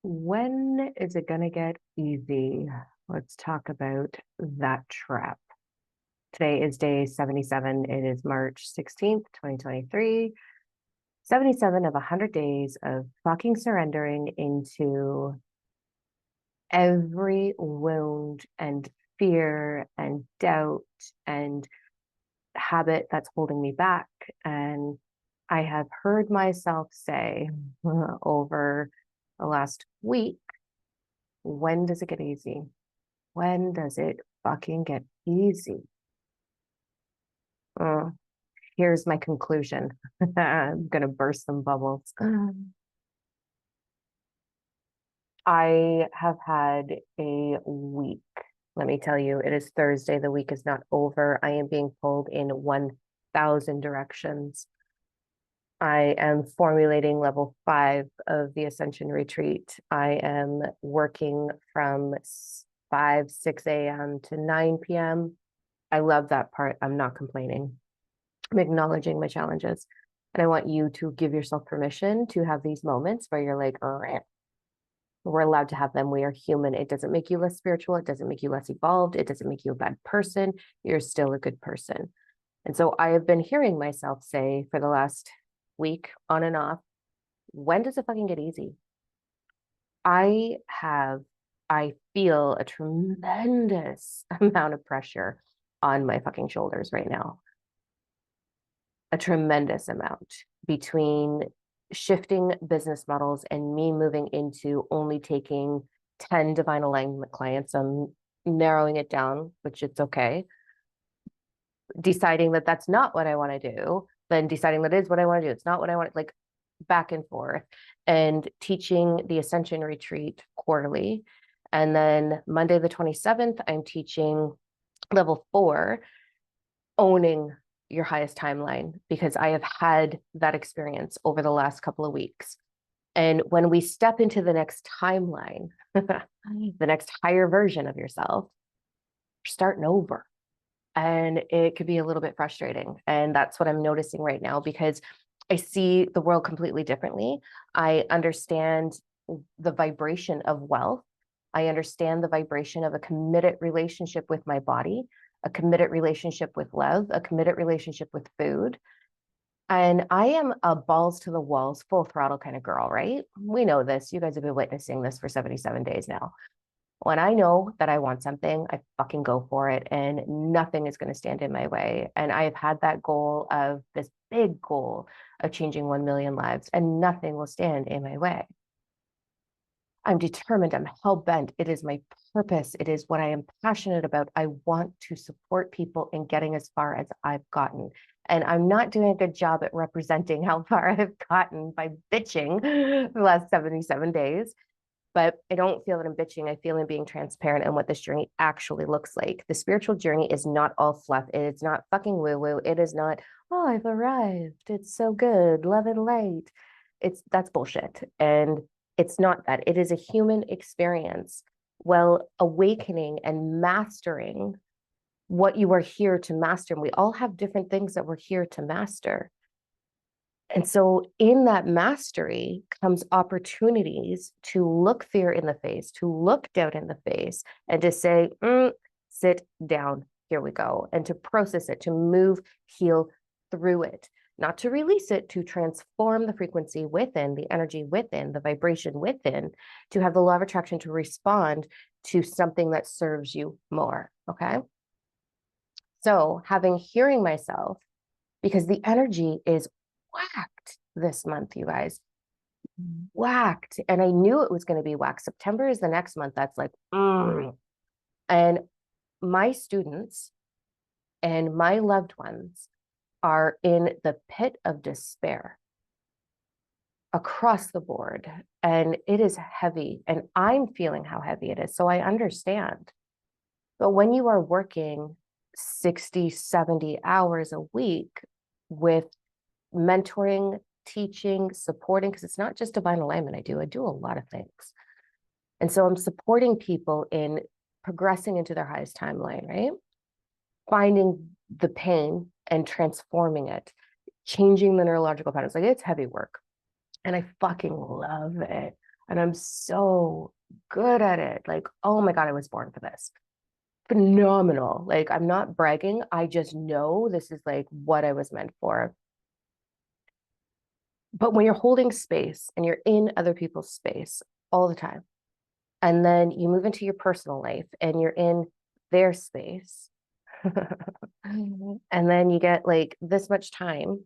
When is it going to get easy? Let's talk about that trap. Today is day 77. It is March 16th, 2023. 77 of 100 days of fucking surrendering into every wound and fear and doubt and habit that's holding me back. And I have heard myself say over the last week, when does it get easy? When does it fucking get easy? Uh, Here's my conclusion. I'm gonna burst some bubbles. I have had a week. Let me tell you, it is Thursday. The week is not over. I am being pulled in 1,000 directions. I am formulating level 5 of the Ascension Retreat. I am working from 5, 6 a.m. to 9 p.m. I love that part. I'm not complaining. I'm acknowledging my challenges. And I want you to give yourself permission to have these moments where you're like, we're allowed to have them. We are human. It doesn't make you less spiritual. It doesn't make you less evolved. It doesn't make you a bad person. You're still a good person. And so I have been hearing myself say for the last week on and off, when does it fucking get easy? I feel a tremendous amount of pressure on my fucking shoulders right now. A tremendous amount between shifting business models and me moving into only taking 10 divine alignment clients. I'm narrowing it down, which it's okay. Deciding that that's not what I want to do, then deciding that is what I want to do. It's not what I want, like back and forth, and teaching the Ascension Retreat quarterly. And then Monday, the 27th, I'm teaching level 4, owning your highest timeline, because I have had that experience over the last couple of weeks. And when we step into the next timeline, the next higher version of yourself, you're starting over. And it could be a little bit frustrating. And that's what I'm noticing right now, because I see the world completely differently. I understand the vibration of wealth. I understand the vibration of a committed relationship with my body, a committed relationship with love, a committed relationship with food. And I am a balls to the walls, full throttle kind of girl, right? We know this. You guys have been witnessing this for 77 days now. When I know that I want something, I fucking go for it, and nothing is going to stand in my way. And I have had that goal of this big goal of changing 1 million lives, and nothing will stand in my way. I'm determined. I'm hell bent. It is my purpose. It is what I am passionate about. I want to support people in getting as far as I've gotten. And I'm not doing a good job at representing how far I've gotten by bitching the last 77 days. But I don't feel that I'm bitching. I feel I'm being transparent on what this journey actually looks like. The spiritual journey is not all fluff. It's not fucking woo-woo. It is not, oh, I've arrived. It's so good. Love and light. That's bullshit. And it's not that. It is a human experience. Well, awakening and mastering what you are here to master. And we all have different things that we're here to master. And so in that mastery comes opportunities to look fear in the face, to look doubt in the face, and to say, sit down, here we go, and to process it, to move, heal through it, not to release it, to transform the frequency within, the energy within, the vibration within, to have the law of attraction to respond to something that serves you more, okay? So hearing myself, because the energy is whacked this month, you guys. Whacked. And I knew it was going to be whacked. September is the next month that's like, And my students and my loved ones are in the pit of despair across the board. And it is heavy. And I'm feeling how heavy it is. So I understand. But when you are working 60, 70 hours a week with mentoring, teaching, supporting, because it's not just divine alignment I do a lot of things. And so I'm supporting people in progressing into their highest timeline, right? Finding the pain and transforming it, changing the neurological patterns. Like, it's heavy work. And I fucking love it. And I'm so good at it. Like, oh my God, I was born for this. Phenomenal. Like, I'm not bragging. I just know this is like what I was meant for. But when you're holding space and you're in other people's space all the time, and then you move into your personal life and you're in their space, and then you get like this much time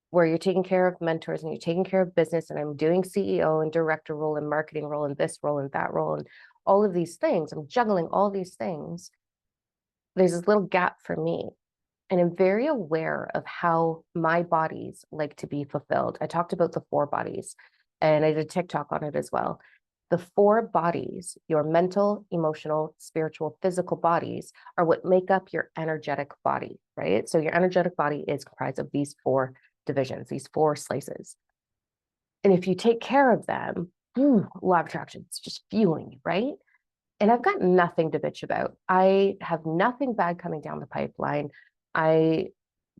where you're taking care of mentors and you're taking care of business, and I'm doing CEO and director role and marketing role and this role and that role and all of these things. I'm juggling all these things. There's this little gap for me. And I'm very aware of how my bodies like to be fulfilled. I talked about the four bodies and I did TikTok on it as well. The four bodies, your mental, emotional, spiritual, physical bodies, are what make up your energetic body, right? So your energetic body is comprised of these four divisions, these four slices. And if you take care of them, law of attraction, it's just fueling you, right? And I've got nothing to bitch about. I have nothing bad coming down the pipeline. I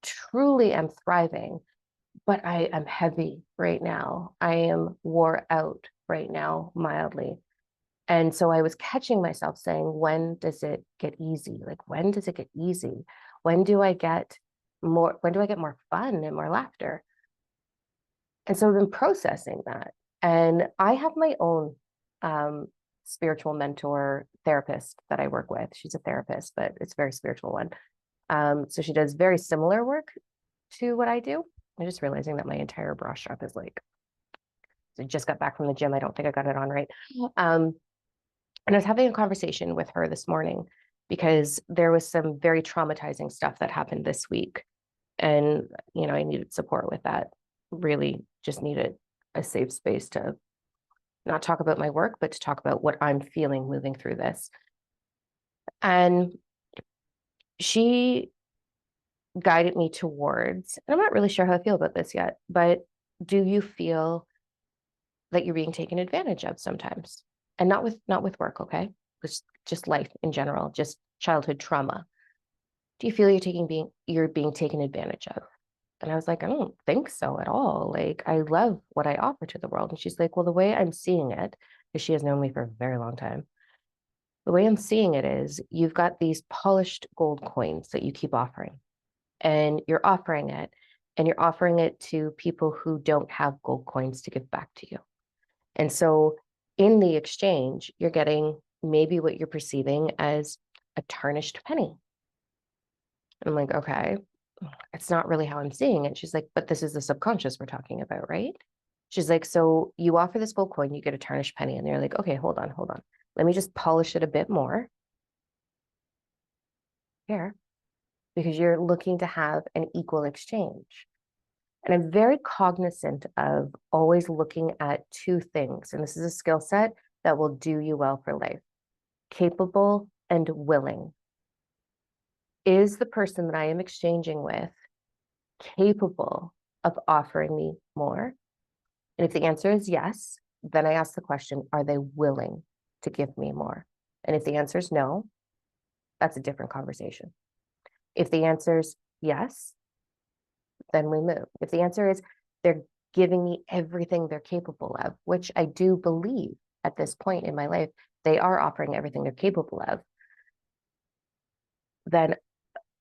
truly am thriving, but I am heavy right now. I am wore out right now, mildly. And so I was catching myself saying, when does it get easy? Like, when does it get easy? When do I get when do I get more fun and more laughter? And so I've been processing that. And I have my own um, spiritual mentor therapist that I work with. She's a therapist, but it's a very spiritual one. So she does very similar work to what I do. I'm just realizing that my entire bra strap is like, I just got back from the gym. I don't think I got it on right. Um, and I was having a conversation with her this morning because there was some very traumatizing stuff that happened this week. And, I needed support with that. Really just needed a safe space to not talk about my work, but to talk about what I'm feeling moving through this. And she guided me towards, and I'm not really sure how I feel about this yet, but do you feel that you're being taken advantage of sometimes? And not with work, okay? Just life in general, just childhood trauma. Do you feel you're being taken advantage of? And I was like, I don't think so at all. Like, I love what I offer to the world. And she's like, well, the way I'm seeing it, because she has known me for a very long time, the way I'm seeing it is you've got these polished gold coins that you keep offering, and you're offering it, and you're offering it to people who don't have gold coins to give back to you. And so in the exchange, you're getting maybe what you're perceiving as a tarnished penny. I'm like, okay, it's not really how I'm seeing it. She's like, but this is the subconscious we're talking about, right? She's like, so you offer this gold coin, you get a tarnished penny. And they're like, okay, hold on. Let me just polish it a bit more here, because you're looking to have an equal exchange. And I'm very cognizant of always looking at two things. And this is a skill set that will do you well for life: capable and willing. Is the person that I am exchanging with capable of offering me more? And if the answer is yes, then I ask the question, are they willing to give me more? And if the answer is no, that's a different conversation. If the answer is yes, then we move. If the answer is they're giving me everything they're capable of, which I do believe at this point in my life, they are offering everything they're capable of, then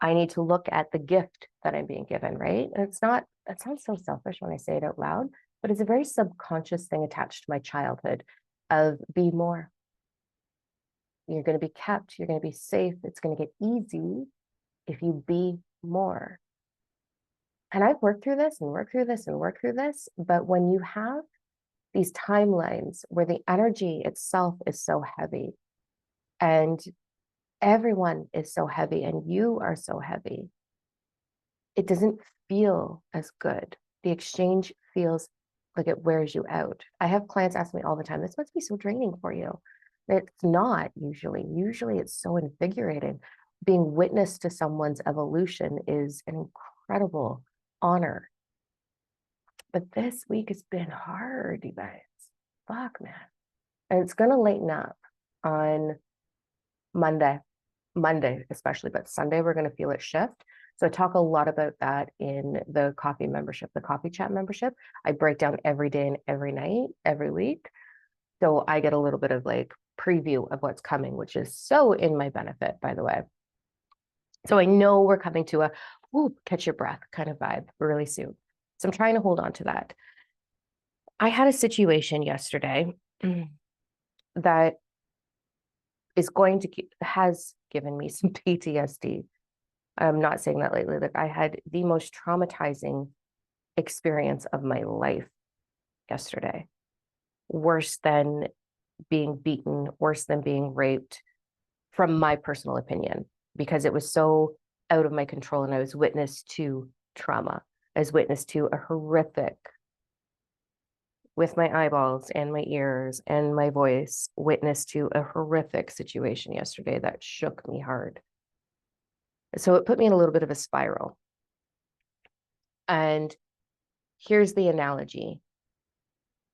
I need to look at the gift that I'm being given, right? And it sounds so selfish when I say it out loud, but it's a very subconscious thing attached to my childhood of be more. You're going to be kept, you're going to be safe, it's going to get easy if you be more. And I've worked through this and worked through this and worked through this, but when you have these timelines where the energy itself is so heavy and everyone is so heavy and you are so heavy, it doesn't feel as good. The exchange feels like it wears you out. I have clients ask me all the time, this must be so draining for you. It's not usually. Usually it's so invigorating. Being witness to someone's evolution is an incredible honor. But this week has been hard, you guys. Fuck, man. And it's going to lighten up on Monday especially, but Sunday we're going to feel it shift. So I talk a lot about that in the coffee membership, the coffee chat membership. I break down every day and every night, every week. So I get a little bit of like preview of what's coming, which is so in my benefit, by the way. So I know we're coming to a catch your breath kind of vibe really soon. So I'm trying to hold on to that. I had a situation yesterday that has given me some PTSD. I'm not saying that lately. Like I had the most traumatizing experience of my life yesterday. Worse than being beaten, worse than being raped, from my personal opinion, because it was so out of my control and I was witness to trauma. I was witness to a horrific, with my eyeballs and my ears and my voice, witness to a horrific situation yesterday that shook me hard. So it put me in a little bit of a spiral. And here's the analogy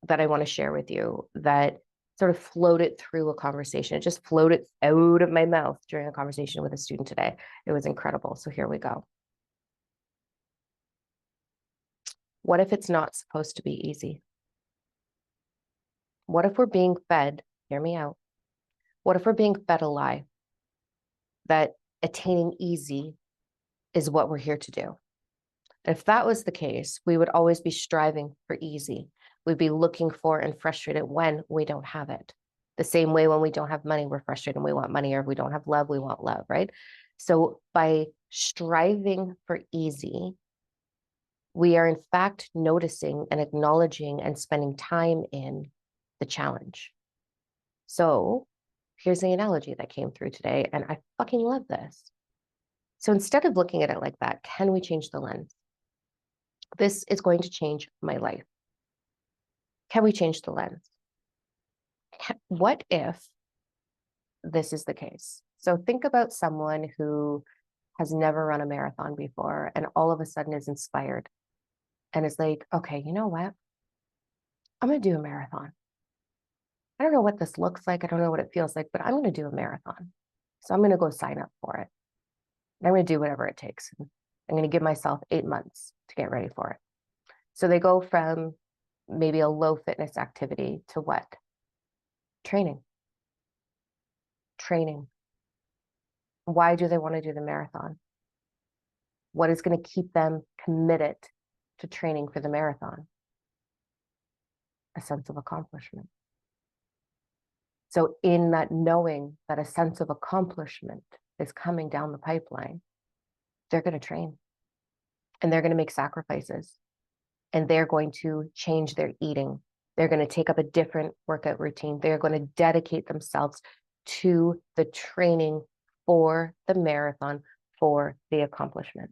that I want to share with you that sort of floated through a conversation. It just floated out of my mouth during a conversation with a student today. It was incredible. So here we go. What if it's not supposed to be easy? What if we're being fed, hear me out, what if we're being fed a lie that attaining easy is what we're here to do? If that was the case, we would always be striving for easy. We'd be looking for and frustrated when we don't have it. The same way when we don't have money, we're frustrated and we want money, or if we don't have love, we want love, right? So by striving for easy, we are in fact noticing and acknowledging and spending time in the challenge. So here's the analogy that came through today, and I fucking love this. So instead of looking at it like that, can we change the lens? This is going to change my life. Can we change the lens? What if this is the case? So think about someone who has never run a marathon before and all of a sudden is inspired and is like, okay, you know what? I'm going to do a marathon. I don't know what this looks like. I don't know what it feels like, but I'm going to do a marathon. So I'm going to go sign up for it. And I'm going to do whatever it takes. I'm going to give myself 8 months to get ready for it. So they go from maybe a low fitness activity to what? Training. Training. Why do they want to do the marathon? What is going to keep them committed to training for the marathon? A sense of accomplishment. So in that knowing that a sense of accomplishment is coming down the pipeline, they're going to train and they're going to make sacrifices and they're going to change their eating. They're going to take up a different workout routine. They're going to dedicate themselves to the training for the marathon, for the accomplishment.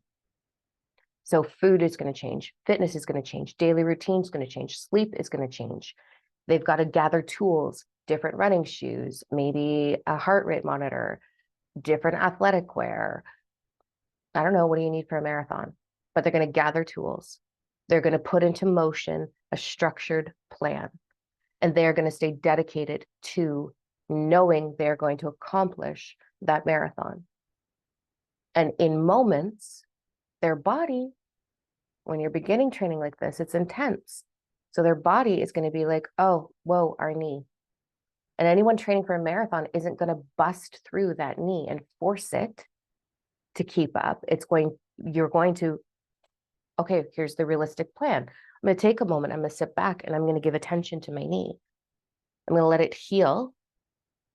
So food is going to change. Fitness is going to change. Daily routine is going to change. Sleep is going to change. They've got to gather tools, different running shoes, maybe a heart rate monitor, different athletic wear. I don't know, what do you need for a marathon? But they're going to gather tools. They're going to put into motion a structured plan. And they're going to stay dedicated to knowing they're going to accomplish that marathon. And in moments, their body, when you're beginning training like this, it's intense. So their body is going to be like, oh, whoa, our knee. And anyone training for a marathon isn't going to bust through that knee and force it to keep up. You're going to, okay, here's the realistic plan. I'm going to take a moment. I'm going to sit back and I'm going to give attention to my knee. I'm going to let it heal.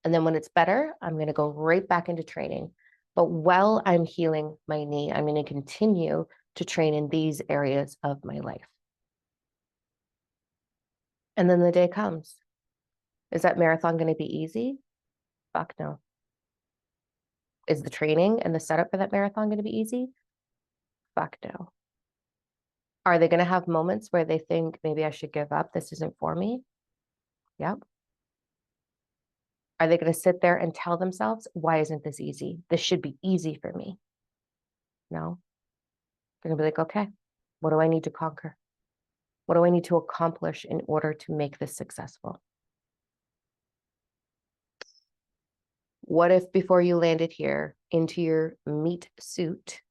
And then when it's better, I'm going to go right back into training. But while I'm healing my knee, I'm going to continue to train in these areas of my life. And then the day comes. Is that marathon going to be easy? Fuck no. Is the training and the setup for that marathon going to be easy? Fuck no. Are they going to have moments where they think maybe I should give up? This isn't for me? Yep. Are they going to sit there and tell themselves, why isn't this easy? This should be easy for me. No. They're going to be like, okay, what do I need to conquer? What do I need to accomplish in order to make this successful? What if before you landed here into your meat suit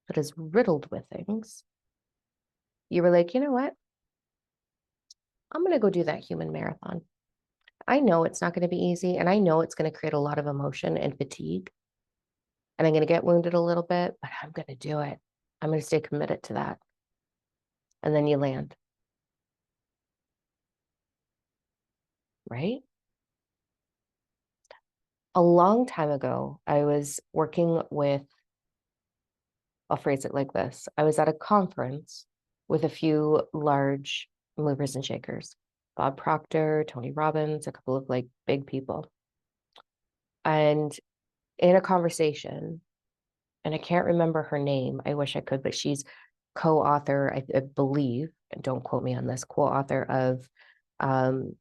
that is riddled with things, you were like, you know what? I'm going to go do that human marathon. I know it's not going to be easy, and I know it's going to create a lot of emotion and fatigue, and I'm going to get wounded a little bit, but I'm going to do it. I'm going to stay committed to that. And then you land, right? A long time ago, I was working with, I'll phrase it like this. I was at a conference with a few large movers and shakers, Bob Proctor, Tony Robbins, a couple of like big people. And in a conversation, and I can't remember her name. I wish I could, but she's co-author, I believe, and don't quote me on this, co-author of um,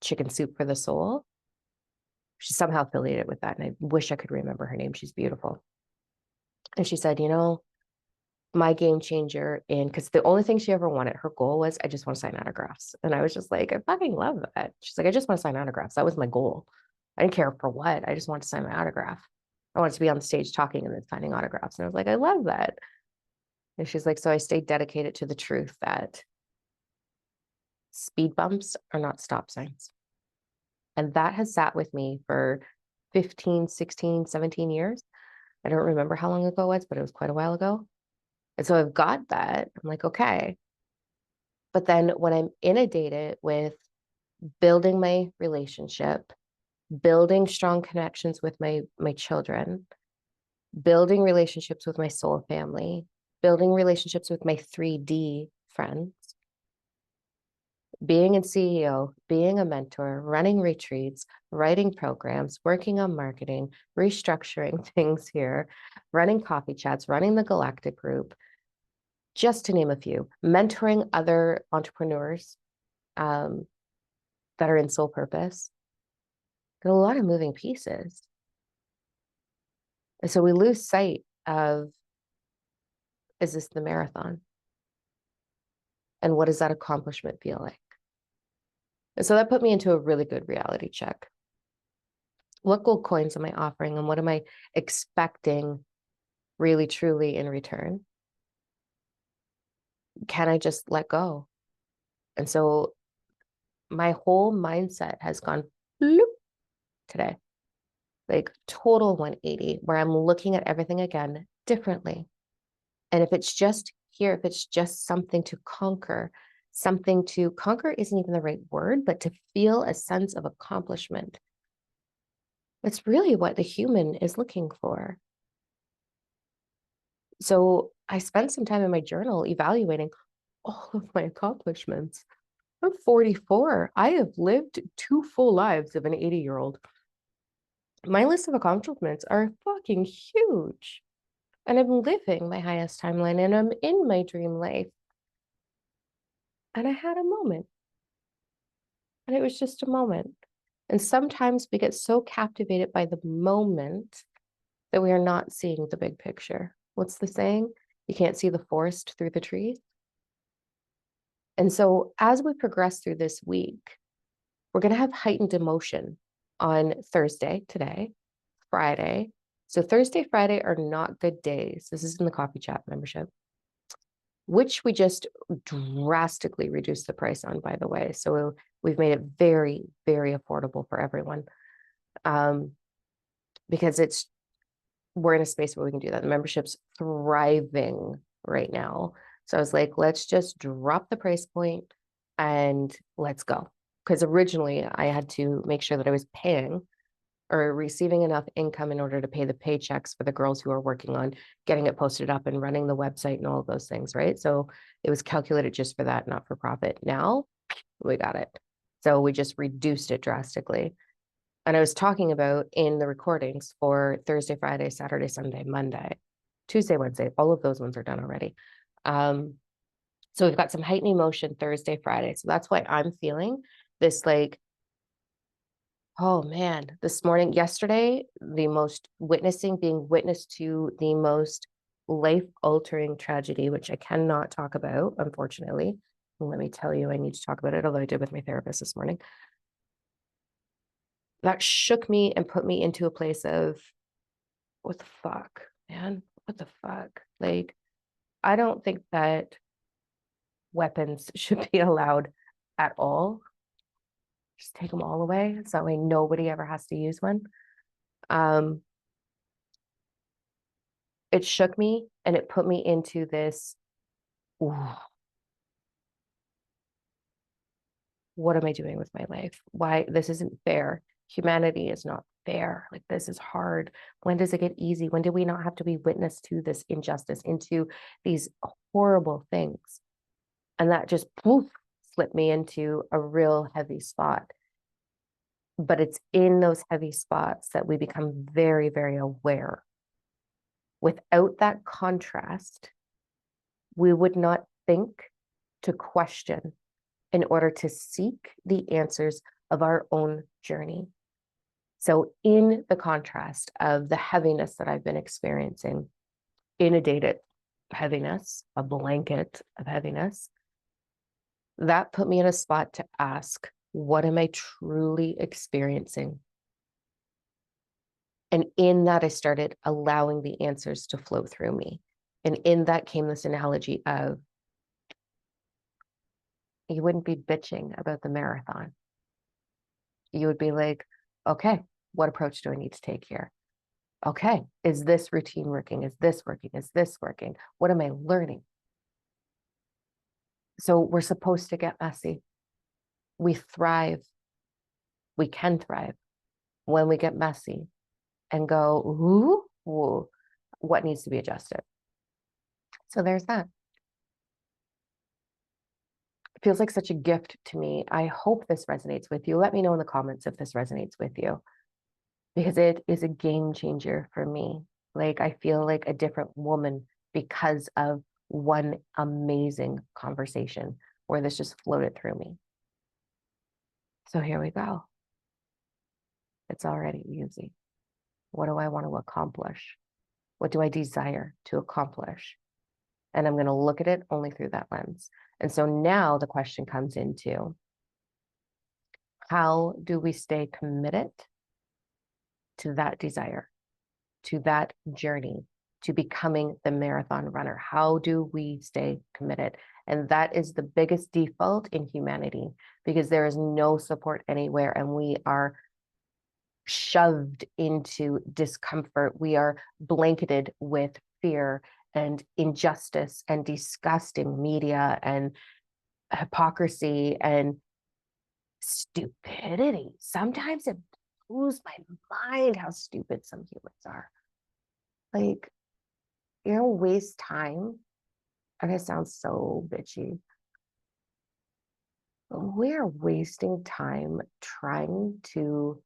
Chicken Soup for the Soul. She's somehow affiliated with that, and I wish I could remember her name. She's beautiful. And she said, my game changer in, because the only thing she ever wanted, her goal was, I just want to sign autographs. And I was just like, I fucking love that. She's like, I just want to sign autographs. That was my goal. I didn't care for what. I just wanted to sign my autograph. I wanted to be on the stage talking and then signing autographs. And I was like, I love that. And she's like, so I stayed dedicated to the truth that speed bumps are not stop signs. And that has sat with me for 15, 16, 17 years. I don't remember how long ago it was, but it was quite a while ago. And so I've got that. I'm like, okay. But then when I'm inundated with building my relationship, building strong connections with my children, building relationships with my soul family, building relationships with my 3D friends, being a CEO, being a mentor, running retreats, writing programs, working on marketing, restructuring things here, running coffee chats, running the Galactic Group, just to name a few, mentoring other entrepreneurs that are in soul purpose. There are a lot of moving pieces. And so we lose sight of, is this the marathon? And what does that accomplishment feel like? And so that put me into a really good reality check. What gold coins am I offering and what am I expecting really, truly in return? Can I just let go? And so my whole mindset has gone bloop today, like total 180, where I'm looking at everything again differently. And if it's just here, if it's just something to conquer isn't even the right word, but to feel a sense of accomplishment. It's really what the human is looking for. So I spent some time in my journal evaluating all of my accomplishments. I'm 44. I have lived 2 full lives of an 80-year-old. My list of accomplishments are fucking huge. And I'm living my highest timeline and I'm in my dream life. And I had a moment. And it was just a moment. And sometimes we get so captivated by the moment that we are not seeing the big picture. What's the saying? You can't see the forest through the trees. And so as we progress through this week, we're going to have heightened emotion on Thursday, today, Friday. So Thursday, Friday are not good days. This is in the coffee chat membership, which we just drastically reduced the price on, by the way. So we've made it very, very affordable for everyone. Because we're in a space where we can do that. The membership's thriving right now. So I was like, let's just drop the price point and let's go. Because originally I had to make sure that I was paying or receiving enough income in order to pay the paychecks for the girls who are working on getting it posted up and running the website and all of those things, right? So it was calculated just for that, not for profit. Now we got it. So we just reduced it drastically. And I was talking about in the recordings for Thursday, Friday, Saturday, Sunday, Monday, Tuesday, Wednesday, all of those ones are done already. So we've got some heightened emotion Thursday, Friday. So that's why I'm feeling this like, oh man, yesterday, being witness to the most life-altering tragedy, which I cannot talk about, unfortunately. Let me tell you, I need to talk about it, although I did with my therapist this morning. That shook me and put me into a place of, what the fuck, man? What the fuck? Like, I don't think that weapons should be allowed at all. just take them all away. So that way nobody ever has to use one. It shook me and it put me into this, ooh, what am I doing with my life? Why this isn't fair. Humanity is not fair. Like this is hard. When does it get easy? When do we not have to be witness to this injustice, into these horrible things? And that just poof, slipped me into a real heavy spot. But it's in those heavy spots that we become very, very aware. Without that contrast, we would not think to question in order to seek the answers of our own journey. So, in the contrast of the heaviness that I've been experiencing, inundated heaviness, a blanket of heaviness, that put me in a spot to ask, what am I truly experiencing? And in that, I started allowing the answers to flow through me. And in that came this analogy of, you wouldn't be bitching about the marathon. You would be like, okay, what approach do I need to take here? Okay, is this routine working? Is this working? Is this working? What am I learning? So we're supposed to get messy. We thrive. We can thrive when we get messy and go, ooh, what needs to be adjusted? So there's that. It feels like such a gift to me. I hope this resonates with you. Let me know in the comments if this resonates with you, because it is a game changer for me. Like I feel like a different woman because of one amazing conversation where this just floated through me. So here we go. It's already easy. What do I want to accomplish? What do I desire to accomplish? And I'm going to look at it only through that lens. And so now the question comes into, how do we stay committed to that desire, to that journey, to becoming the marathon runner? How do we stay committed? And that is the biggest default in humanity, because there is no support anywhere and we are shoved into discomfort. We are blanketed with fear and injustice and disgusting media and hypocrisy and stupidity. Sometimes it blows my mind how stupid some humans are. Like, you know, waste time. And it sounds so bitchy. But we're wasting time trying to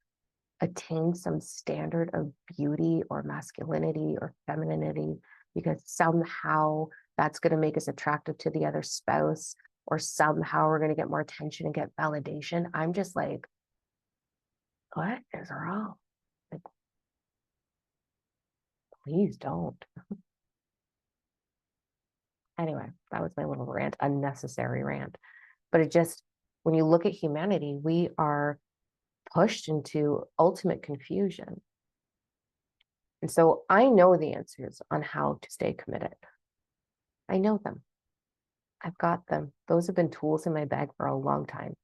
attain some standard of beauty or masculinity or femininity because somehow that's going to make us attractive to the other spouse, or somehow we're going to get more attention and get validation. I'm just like, what is wrong? Like, please don't. Anyway, that was my little rant, unnecessary rant. But it just, when you look at humanity, we are pushed into ultimate confusion. And so I know the answers on how to stay committed. I know them. I've got them. Those have been tools in my bag for a long time.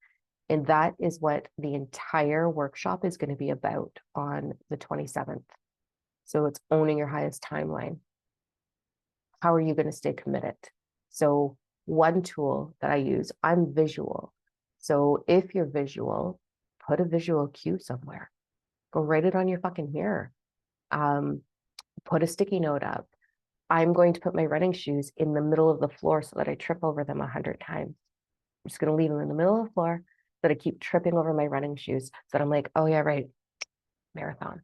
And that is what the entire workshop is going to be about on the 27th. So it's owning your highest timeline. How are you going to stay committed? So one tool that I use, I'm visual. So if you're visual, put a visual cue somewhere. Go write it on your fucking mirror. Put a sticky note up. I'm going to put my running shoes in the middle of the floor so that I trip over them 100 times. I'm just going to leave them in the middle of the floor so that I keep tripping over my running shoes. So that I'm like, oh yeah, right, marathon.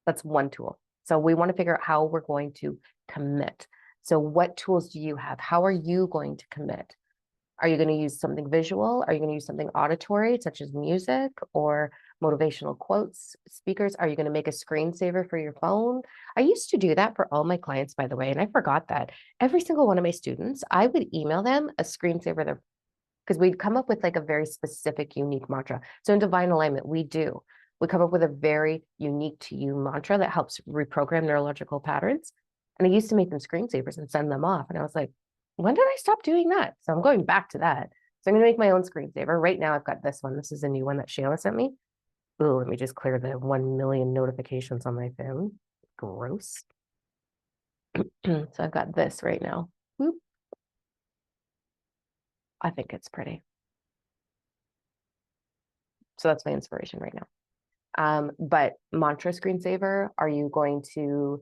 That's one tool. So we want to figure out how we're going to commit. So what tools do you have? How are you going to commit? Are you going to use something visual? Are you going to use something auditory, such as music or motivational quotes, speakers? Are you going to make a screensaver for your phone? I used to do that for all my clients, by the way, and I forgot that. Every single one of my students, I would email them a screensaver because we'd come up with like a very specific, unique mantra. So in Divine Alignment, we come up with a very unique to you mantra that helps reprogram neurological patterns. And I used to make them screensavers and send them off. And I was like, when did I stop doing that? So I'm going back to that. So I'm gonna make my own screensaver. Right now I've got this one. This is a new one that Shayla sent me. Ooh, let me just clear the 1 million notifications on my phone. Gross. So I've got this right now. Whoop. I think it's pretty. So that's my inspiration right now. But mantra screensaver, are you going to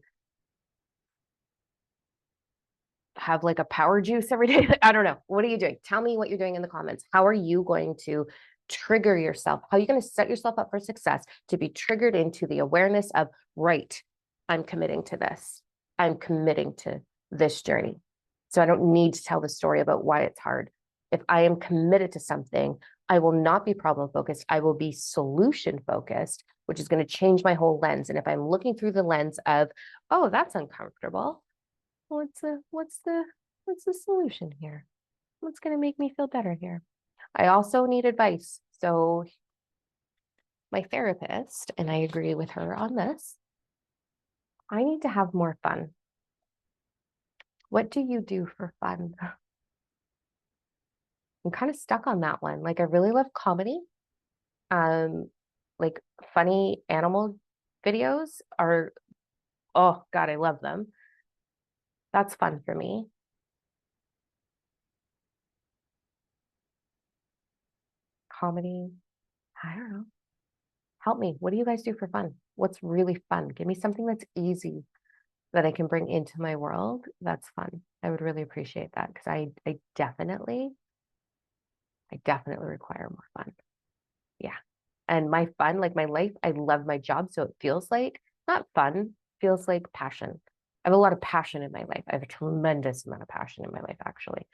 have like a power juice every day? I don't know. What are you doing? Tell me what you're doing in the comments. How are you going to trigger yourself? How are you going to set yourself up for success to be triggered into the awareness of, right, I'm committing to this. I'm committing to this journey. So I don't need to tell the story about why it's hard. If I am committed to something, I will not be problem focused. I will be solution focused, which is going to change my whole lens. And if I'm looking through the lens of, oh, that's uncomfortable, what's the solution here? What's going to make me feel better here? I also need advice. So my therapist, and I agree with her on this, I need to have more fun. What do you do for fun? I'm kind of stuck on that one. Like I really love comedy. Um, like funny animal videos are, oh God, I love them. That's fun for me. Comedy, I don't know. Help me. What do you guys do for fun? What's really fun? Give me something that's easy that I can bring into my world. That's fun. I would really appreciate that because I definitely require more fun. Yeah. And my fun, like my life, I love my job. So it feels like not fun, feels like passion. I have a lot of passion in my life. I have a tremendous amount of passion in my life, actually.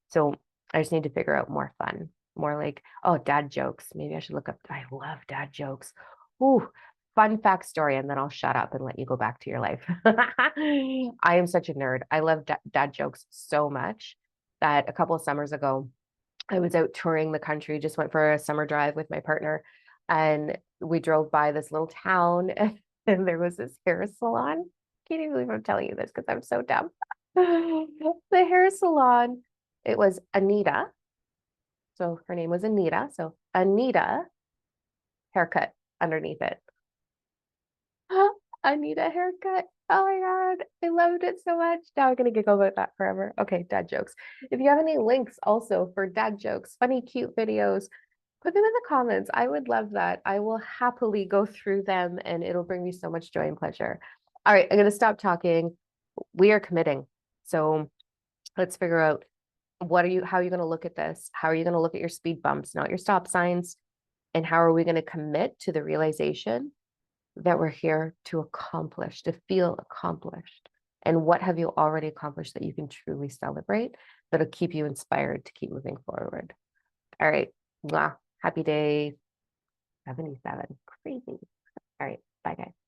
So I just need to figure out more fun, more like, oh, dad jokes. Maybe I should look up. I love dad jokes. Ooh, fun fact story. And then I'll shut up and let you go back to your life. I am such a nerd. I love dad jokes so much that a couple of summers ago, I was out touring the country, just went for a summer drive with my partner, and we drove by this little town, and there was this hair salon. Can't even believe I'm telling you this because I'm so dumb. The hair salon, it was Anita. So her name was Anita. So Anita haircut underneath it. Anita haircut. Oh my God. I loved it so much. Now I'm going to giggle about that forever. Okay, dad jokes. If you have any links also for dad jokes, funny, cute videos, put them in the comments. I would love that. I will happily go through them and it'll bring me so much joy and pleasure. All right, I'm going to stop talking. We are committing. So let's figure out how are you going to look at this? How are you going to look at your speed bumps, not your stop signs? And how are we going to commit to the realization that we're here to accomplish, to feel accomplished? And what have you already accomplished that you can truly celebrate that'll keep you inspired to keep moving forward? All right. Mwah. Happy day 77. Crazy. All right. Bye, guys.